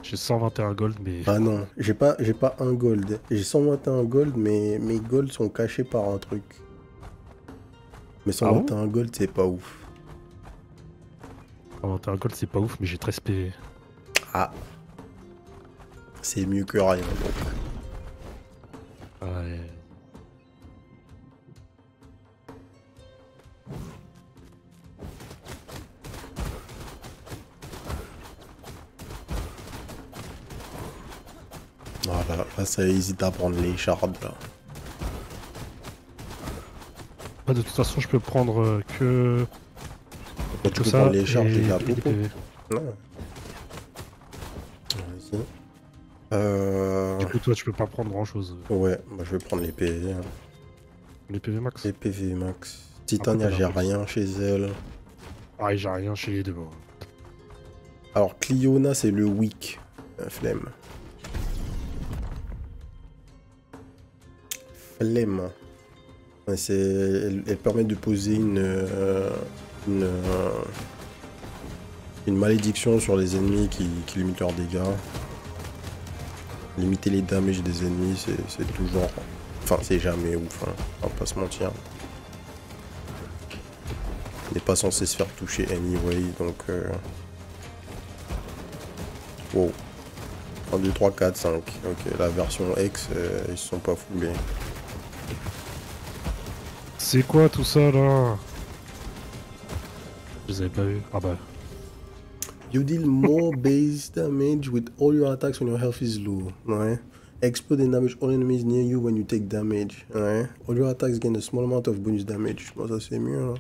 Speaker 2: J'ai 121 gold, mais...
Speaker 1: Ah non, j'ai pas un gold. J'ai 121 gold, mais mes golds sont cachés par un truc. Mais 121 gold, c'est pas ouf.
Speaker 2: 121 gold, c'est pas ouf, mais j'ai 13 PV.
Speaker 1: Ah. C'est mieux que rien, donc.
Speaker 2: Ouais.
Speaker 1: Voilà, là, ça hésite à prendre les shards, là.
Speaker 2: Ah, de toute façon, je peux prendre que...
Speaker 1: Quand tu
Speaker 2: tout
Speaker 1: peux
Speaker 2: ça
Speaker 1: prendre les shards,
Speaker 2: et
Speaker 1: j'ai la
Speaker 2: des
Speaker 1: popo.
Speaker 2: PV.
Speaker 1: Non. Vas-y.
Speaker 2: Du coup, toi, tu peux pas prendre grand-chose.
Speaker 1: Ouais, bah, je vais prendre les PV. Hein.
Speaker 2: Les PV max.
Speaker 1: Les PV max. Titania,
Speaker 2: t'as
Speaker 1: j'ai
Speaker 2: la
Speaker 1: rien chez elle.
Speaker 2: Ah, j'ai rien chez les deux. Moi.
Speaker 1: Alors, Cliona, c'est le weak. Flemme. Flemme. Ouais, elle permet de poser une malédiction sur les ennemis qui limitent leurs dégâts. Limiter les damages des ennemis, c'est toujours... Enfin, c'est jamais ouf, hein. On va pas se mentir. On n'est pas censé se faire toucher anyway, donc... Wow. 1, 2, 3, 4, 5. Ok, la version X, ils se sont pas foulés.
Speaker 2: C'est quoi tout ça, là? Je les avais pas vus. Ah bah...
Speaker 1: You deal more base damage with all your attacks when your health is low. Ouais. Explode and damage all enemies near you when you take damage. Ouais. All your attacks gain a small amount of bonus damage. Bon, ça c'est mieux. Hein.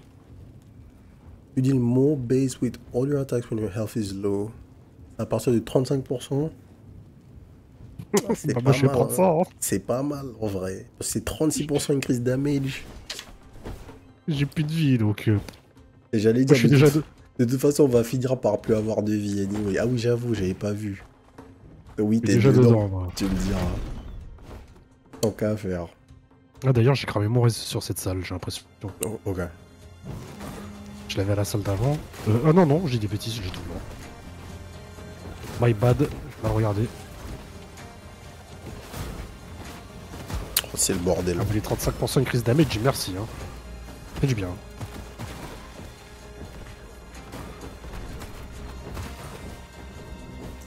Speaker 1: You deal more base with all your attacks when your health is low. À partir de 35%. C'est
Speaker 2: bah,
Speaker 1: pas
Speaker 2: moi, je vais
Speaker 1: mal,
Speaker 2: prendre ça. Hein.
Speaker 1: C'est pas mal en vrai. C'est 36% increase damage.
Speaker 2: J'ai plus de vie, donc...
Speaker 1: Et j'allais
Speaker 2: Moi,
Speaker 1: dire,
Speaker 2: je suis déjà...
Speaker 1: de toute façon, on va finir par plus avoir de vie anyway. Ah oui, j'avoue, j'avais pas vu. Oui, t'es
Speaker 2: déjà
Speaker 1: dedans,
Speaker 2: dedans, moi.
Speaker 1: tu me diras. Tant qu'à faire.
Speaker 2: Ah, d'ailleurs, j'ai cramé mon reste sur cette salle, j'ai l'impression.
Speaker 1: Oh, ok.
Speaker 2: Je l'avais à la salle d'avant. Ah non, non, j'ai des bêtises, j'ai tout blanc. My bad, je vais mal regarder.
Speaker 1: Oh, c'est le bordel.
Speaker 2: Ah, mais les 35% increase damage, merci. Hein. Fait du bien.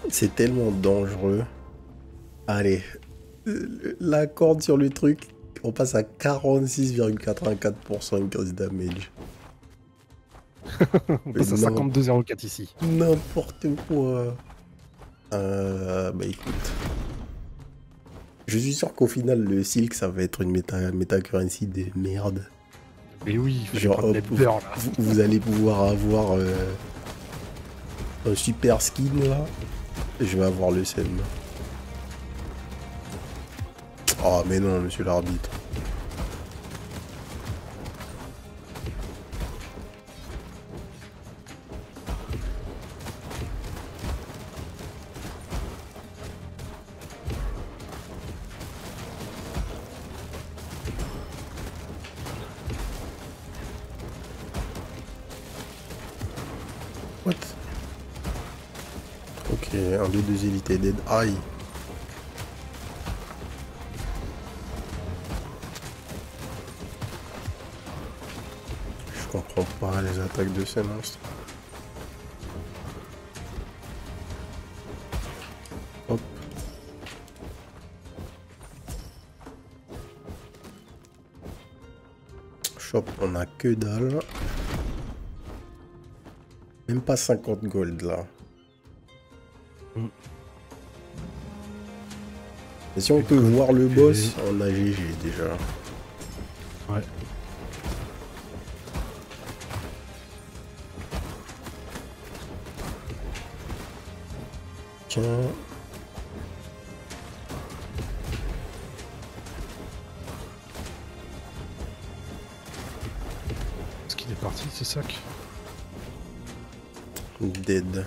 Speaker 1: C'est tellement dangereux. Allez. La corde sur le truc, on passe à 46,84% increase damage.
Speaker 2: On passe à 52,04 ici.
Speaker 1: N'importe quoi. Bah écoute. Je suis sûr qu'au final, le Silk, ça va être une méta currency de merde.
Speaker 2: Mais oui, il faut
Speaker 1: Genre,
Speaker 2: prendre des beurres, là.
Speaker 1: vous allez pouvoir avoir un super skin là, je vais avoir le seum. Oh mais non, monsieur l'arbitre. What? Ok, un des deux élites est dead. Aïe. Je comprends pas les attaques de ces monstres. Hop. Shop, on a que dalle. Même pas 50 gold là. Et si on peut voir le boss, on a GG déjà.
Speaker 2: Ouais.
Speaker 1: Tiens.
Speaker 2: Est-ce qu'il est parti, ce sac?
Speaker 1: Dead.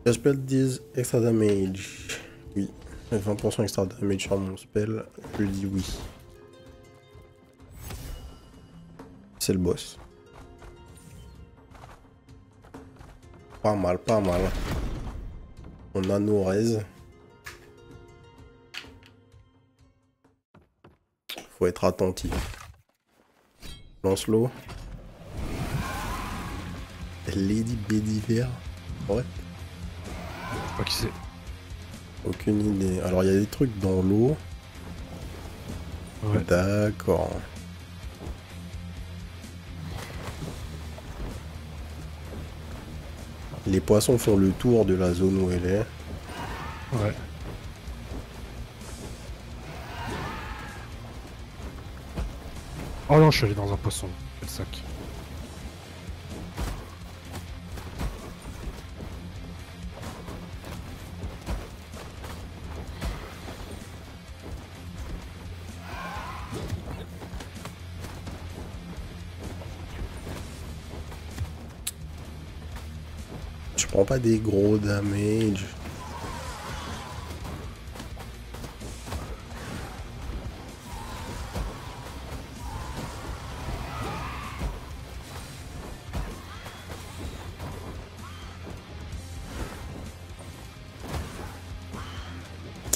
Speaker 1: Le spell dis extra damage. Oui. 20% extra damage sur mon spell. Je dis oui. C'est le boss. Pas mal, pas mal. On a nos raises. Faut être attentif. Lance-l'eau. Lady Bédiver. Ouais.
Speaker 2: Je sais pas qui c'est.
Speaker 1: Aucune idée. Alors il y a des trucs dans l'eau.
Speaker 2: Ouais.
Speaker 1: D'accord. Les poissons font le tour de la zone où elle est.
Speaker 2: Ouais. Oh non, je suis allé dans un poisson. Quel sac.
Speaker 1: Je prends pas des gros damage.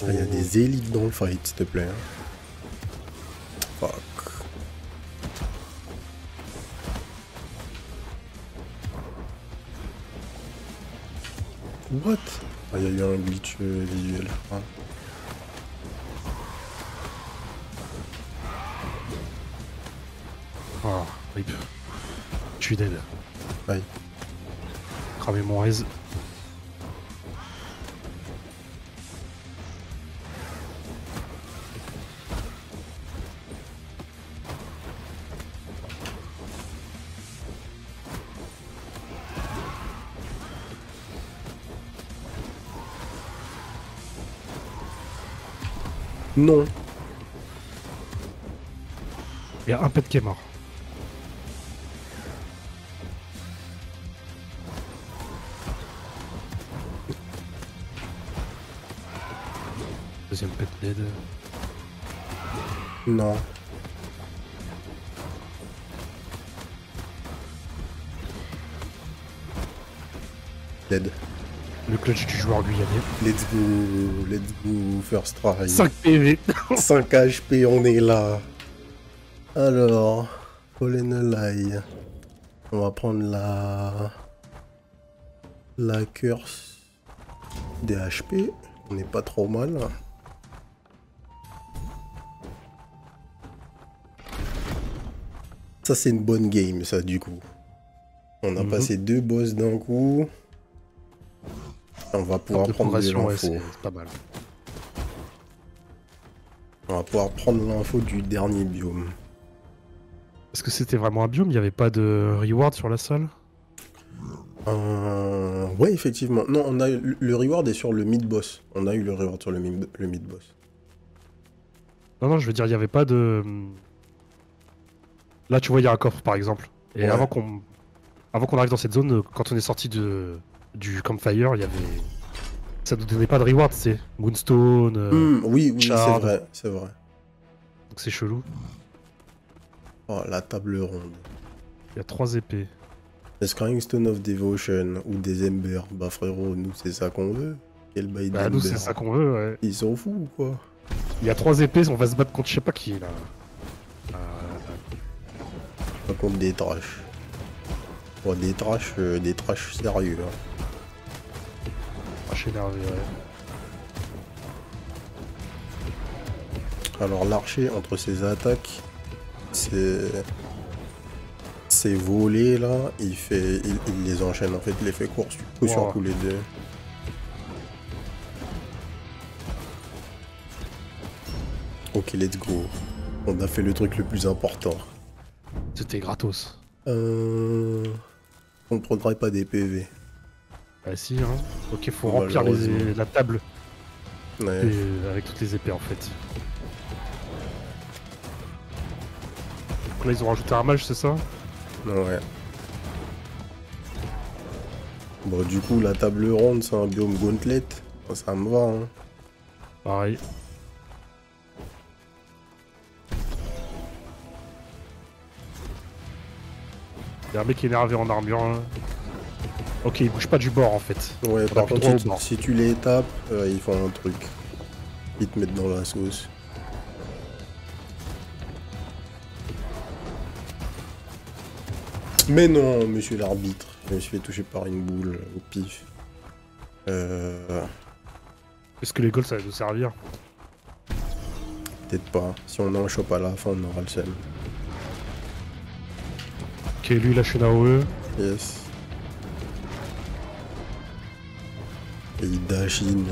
Speaker 1: Il y a des élites dans le fight, s'il te plaît. Fuck. What? Ah, il y a eu un glitch visuel, je crois.
Speaker 2: Oh, rip. Je suis dead.
Speaker 1: Aïe.
Speaker 2: Cramer mon raise.
Speaker 1: Non.
Speaker 2: Il y a un pet qui est mort. Deuxième pet dead.
Speaker 1: Non. Dead.
Speaker 2: Le clutch du joueur guyanais.
Speaker 1: Let's go, first try.
Speaker 2: 5 PV.
Speaker 1: 5 HP, on est là. Alors, Fallen Lie. On va prendre la curse des HP. On n'est pas trop mal. Ça, c'est une bonne game, ça, du coup. On a passé 2 boss d'un coup. On va pouvoir prendre de
Speaker 2: Ouais,
Speaker 1: l'info.
Speaker 2: c'est pas mal.
Speaker 1: On va pouvoir prendre l'info du dernier biome.
Speaker 2: Est-ce que c'était vraiment un biome? Il n'y avait pas de reward sur la salle?
Speaker 1: Ouais, effectivement. Non, on a le reward est sur le mid-boss. On a eu le reward sur le mid-boss.
Speaker 2: Non, non, je veux dire, il n'y avait pas de. Là, tu vois, il y a un coffre, par exemple. Et
Speaker 1: Ouais.
Speaker 2: avant qu'on arrive dans cette zone, quand on est sorti du campfire, il y avait. Ça nous donnait pas de reward, c'est Moonstone,
Speaker 1: Oui, oui, c'est
Speaker 2: Shard.
Speaker 1: vrai, c'est vrai.
Speaker 2: Donc c'est chelou.
Speaker 1: Oh, la table ronde.
Speaker 2: Il y a 3 épées.
Speaker 1: Le Scrying Stone of Devotion ou des Embers. Bah frérot, nous c'est ça qu'on veut. Quel bail
Speaker 2: Bah, nous, c'est
Speaker 1: d'Ember.
Speaker 2: ça qu'on veut, ouais.
Speaker 1: Ils s'en foutent ou quoi?
Speaker 2: Il y a 3 épées, on va se battre contre je sais pas qui, là.
Speaker 1: Pas contre des trash. Oh, des trash sérieux. Hein.
Speaker 2: Je suis énervé, ouais.
Speaker 1: Alors l'archer, entre ses attaques, c'est volé là, il les enchaîne en fait, il les fait court sur
Speaker 2: Wow.
Speaker 1: tous les deux. Ok, let's go. On a fait le truc le plus important.
Speaker 2: C'était gratos.
Speaker 1: On prendrait pas des PV.
Speaker 2: Bah si, hein. Ok, faut remplir
Speaker 1: Malheureusement.
Speaker 2: la table
Speaker 1: Ouais.
Speaker 2: avec toutes les épées, en fait. Donc là, ils ont rajouté un mage, c'est ça?
Speaker 1: Ouais. Bon, du coup, la table ronde, c'est un biome gauntlet. Ça me va, hein.
Speaker 2: Pareil. Il y a un mec énervé en armure, là. Ok, il bouge pas du bord, en fait.
Speaker 1: Ouais,
Speaker 2: On
Speaker 1: par
Speaker 2: a plus
Speaker 1: contre,
Speaker 2: droit au bord.
Speaker 1: si tu les tapes, ils font un truc. Ils te mettent dans la sauce. Mais non, monsieur l'arbitre. Je me suis fait toucher par une boule au pif.
Speaker 2: Est-ce que les goals, ça va nous servir?
Speaker 1: Peut-être pas. Si on a un shop à la fin, on aura le seum.
Speaker 2: Ok, lui, il lâche une AOE.
Speaker 1: Yes. Et il dash in.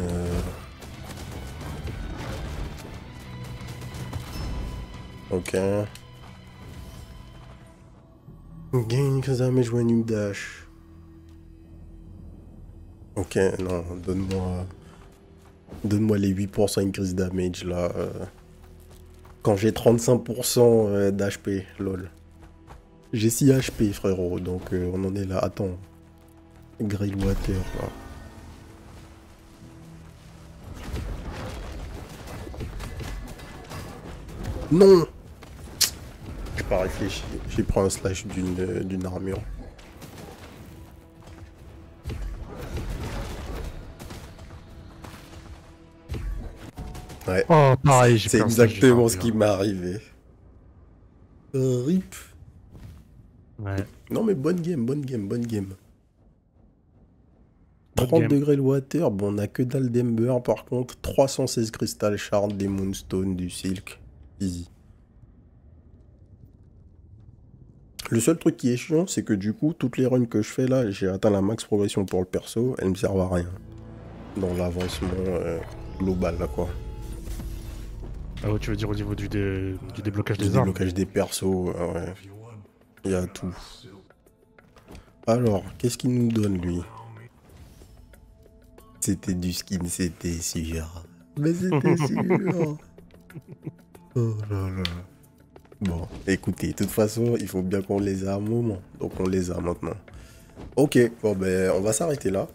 Speaker 1: Ok. Gain increase damage when you dash. Ok, non, donne-moi les 8% increase damage là. Quand j'ai 35% d'HP, lol. J'ai 6 HP frérot, donc on en est là. Attends. Greywater là. Non! J'ai pas réfléchi. J'ai pris un slash d'une armure. Ouais.
Speaker 2: Oh, pareil, j'ai
Speaker 1: C'est
Speaker 2: pris un stage
Speaker 1: exactement
Speaker 2: d'une
Speaker 1: ce qui
Speaker 2: armure.
Speaker 1: m'est arrivé. RIP.
Speaker 2: Ouais.
Speaker 1: Non mais bonne game.
Speaker 2: Bonne
Speaker 1: 30
Speaker 2: game.
Speaker 1: degrés le water, bon on a que dalle d'Ember par contre, 316 Crystal Shard, des Moonstone, du Silk, easy. Le seul truc qui est chiant, c'est que du coup, toutes les runs que je fais là, j'ai atteint la max progression pour le perso, elles me servent à rien. Dans l'avancement global là quoi.
Speaker 2: Ah ouais, tu veux dire au niveau du déblocage
Speaker 1: Du
Speaker 2: des armes?
Speaker 1: déblocage des persos, ouais, il y a tout. Alors, qu'est-ce qu'il nous donne lui? C'était du skin, c'était sûr. Mais c'était sûr. Oh là là. Bon, écoutez, de toute façon, il faut bien qu'on les a à un moment. Donc on les a maintenant. Ok, bon ben, on va s'arrêter là.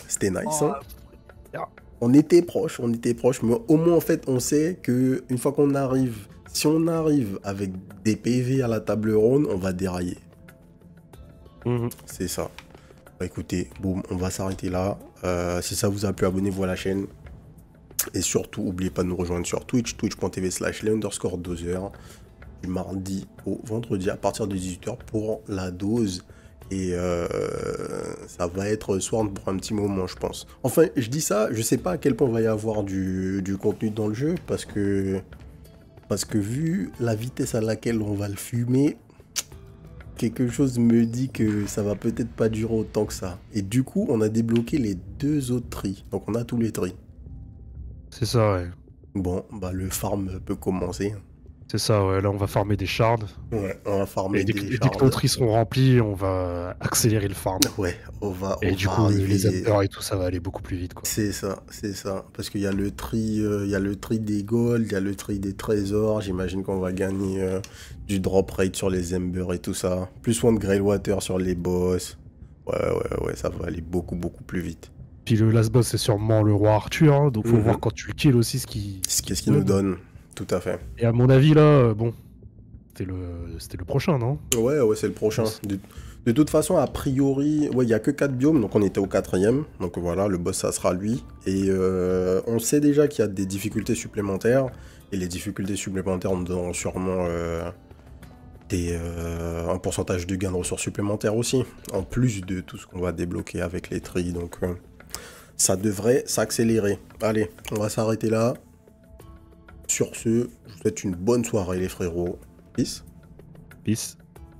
Speaker 1: C'était nice, hein. On était proche, mais au moins en fait, on sait que une fois qu'on arrive, si on arrive avec des PV à la table ronde, on va dérailler.
Speaker 2: Mhm.
Speaker 1: C'est ça. Bah écoutez, boum, on va s'arrêter là. Si ça vous a plu, abonnez-vous à la chaîne. Et surtout, n'oubliez pas de nous rejoindre sur Twitch, twitch.tv/les_doseurs, du mardi au vendredi à partir de 18h pour la dose. Et ça va être Sworn pour un petit moment, je pense. Enfin, je dis ça, je sais pas à quel point il va y avoir du contenu dans le jeu, parce que vu la vitesse à laquelle on va le fumer, quelque chose me dit que ça va peut-être pas durer autant que ça. Et du coup, on a débloqué les 2 autres tris. Donc on a tous les tris.
Speaker 2: C'est ça, ouais.
Speaker 1: Bon, bah le farm peut commencer.
Speaker 2: C'est ça, ouais. Là, on va farmer des shards.
Speaker 1: Ouais, on va farmer
Speaker 2: Et
Speaker 1: des
Speaker 2: dès que
Speaker 1: shards.
Speaker 2: nos tris seront remplis, on va accélérer le farm.
Speaker 1: Ouais, on
Speaker 2: Et du
Speaker 1: va
Speaker 2: coup, les
Speaker 1: arriver.
Speaker 2: Embers et tout, ça va aller beaucoup plus vite, quoi.
Speaker 1: C'est ça, c'est ça. Parce qu'il y a le tri, il y a le tri des golds, il y a le tri des trésors. J'imagine qu'on va gagner du drop rate sur les Embers et tout ça. Plus one Grey Water sur les boss. Ouais, ça va aller beaucoup, beaucoup plus vite.
Speaker 2: Puis le last boss, c'est sûrement le roi Arthur, hein, donc faut
Speaker 1: Mhm.
Speaker 2: voir quand tu le kills aussi
Speaker 1: Qu'est-ce qu'il nous donne? Tout à fait.
Speaker 2: Et à mon avis, là, bon, c'était le prochain, non?
Speaker 1: Ouais, c'est le prochain. De toute façon, a priori, ouais, il n'y a que 4 biomes, donc on était au 4e. Donc voilà, le boss, ça sera lui. Et on sait déjà qu'il y a des difficultés supplémentaires. Et les difficultés supplémentaires nous donneront sûrement un pourcentage de gain de ressources supplémentaires aussi. En plus de tout ce qu'on va débloquer avec les tris. Donc ça devrait s'accélérer. Allez, on va s'arrêter là. Sur ce, je vous souhaite une bonne soirée les frérots. Peace.
Speaker 2: Peace.